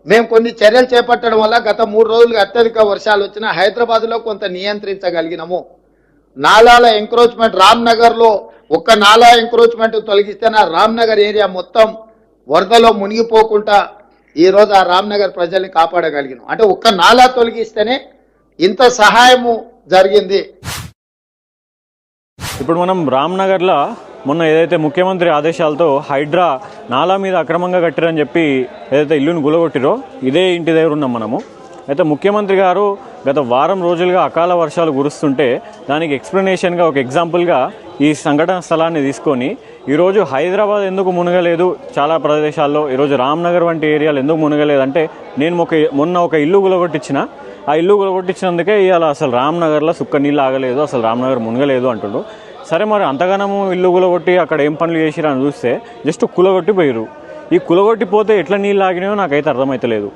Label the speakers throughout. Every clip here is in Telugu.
Speaker 1: మేము కొన్ని చర్యలు చేపట్టడం వల్ల గత 3 రోజులుగా అత్యధిక వర్షాలు వచ్చినా హైదరాబాద్లో కొంత నియంత్రించగలిగినాము. నాలాల ఎంక్రోచ్మెంట్ రామ్నగర్లో ఒక్క నాలా ఎంక్రోచ్మెంట్ తొలగిస్తేనే రామ్నగర్ ఏరియా మొత్తం వరదలో మునిగిపోకుండా ఈరోజు ఆ రామ్నగర్ ప్రజల్ని కాపాడగలిగినాం. అంటే ఒక్క నాలా తొలగిస్తేనే ఇంత సహాయము జరిగింది.
Speaker 2: ఇప్పుడు మనం రామ్నగర్లో మొన్న ఏదైతే ముఖ్యమంత్రి ఆదేశాలతో హైడ్రా నాలా మీద అక్రమంగా కట్టిరని చెప్పి ఏదైతే ఇల్లును గులగొట్టిరో ఇదే ఇంటి దగ్గర ఉన్నాం మనము. అయితే ముఖ్యమంత్రి గారు గత వారం రోజులుగా అకాల వర్షాలు కురుస్తుంటే దానికి ఎక్స్ప్లెనేషన్గా ఒక ఎగ్జాంపుల్గా ఈ సంఘటన స్థలాన్ని తీసుకొని ఈరోజు హైదరాబాద్ ఎందుకు మునగలేదు, చాలా ప్రదేశాల్లో ఈరోజు రామ్నగర్ వంటి ఏరియాలు ఎందుకు మునగలేదంటే నేను మొన్న ఒక ఇల్లు గులగొట్టించిన, ఆ ఇల్లు గులగొట్టించినందుకే ఇవాళ అసలు రామ్నగర్లో సుక్క నీళ్ళు ఆగలేదు, అసలు రామ్నగర్ మునగలేదు అంటుండ్రు. సరే మరి అంతగానము ఇల్లు కులగొట్టి అక్కడ ఏం పనులు చేసిరా అని చూస్తే జస్ట్ కులగొట్టి పోయిరు. ఈ కులగొట్టిపోతే ఎట్లా నీళ్ళు ఆగినాయో నాకైతే అర్థమవుతలేదు.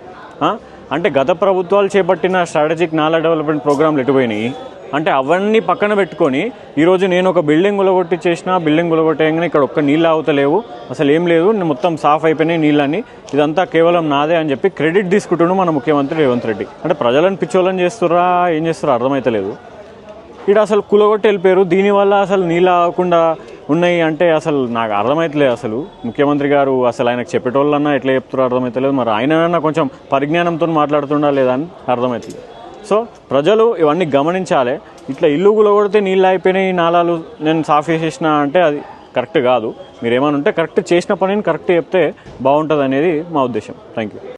Speaker 2: అంటే గత ప్రభుత్వాలు చేపట్టిన స్ట్రాటజిక్ నాలా డెవలప్మెంట్ ప్రోగ్రాంలు ఎటుపోయినాయి అంటే అవన్నీ పక్కన పెట్టుకొని ఈరోజు నేను ఒక బిల్డింగ్ గులగొట్టి చేసిన, బిల్డింగ్ గులగొట్టేయగానే ఇక్కడ ఒక్క నీళ్ళు ఆగుతలేవు, అసలు ఏం లేదు, మొత్తం సాఫ్ అయిపోయినాయి నీళ్ళని, ఇదంతా కేవలం నాదే అని చెప్పి క్రెడిట్ తీసుకుంటున్నాడు మన ముఖ్యమంత్రి రేవంత్ రెడ్డి. అంటే ప్రజలను పిచ్చోళ్ళని చేస్తుర్రా ఏం చేస్తుర్రా అర్థమవుతలేదు. ఇక్కడ అసలు కులగొట్టి వెళ్ళిపోయారు, దీనివల్ల అసలు నీళ్ళు ఆగకుండా ఉన్నాయి అంటే అసలు నాకు అర్థమవుతలేదు. అసలు ముఖ్యమంత్రి గారు అసలు ఆయనకు చెప్పేటోళ్ళన్నా ఎట్లా చెప్తారో అర్థమవుతలేదు, మరి ఆయనన్నా కొంచెం పరిజ్ఞానంతో మాట్లాడుతుండా లేదా అని అర్థమవుతుంది. సో ప్రజలు ఇవన్నీ గమనించాలి. ఇట్లా ఇల్లు కులగొడితే నీళ్ళు అయిపోయినాయి, నాలాలు నేను సాఫ్ చేసేసిన అంటే అది కరెక్ట్ కాదు. మీరు ఏమైనా ఉంటే కరెక్ట్ చేసిన పనిని కరెక్ట్ చెప్తే బాగుంటుంది అనేది మా ఉద్దేశం. Thank you.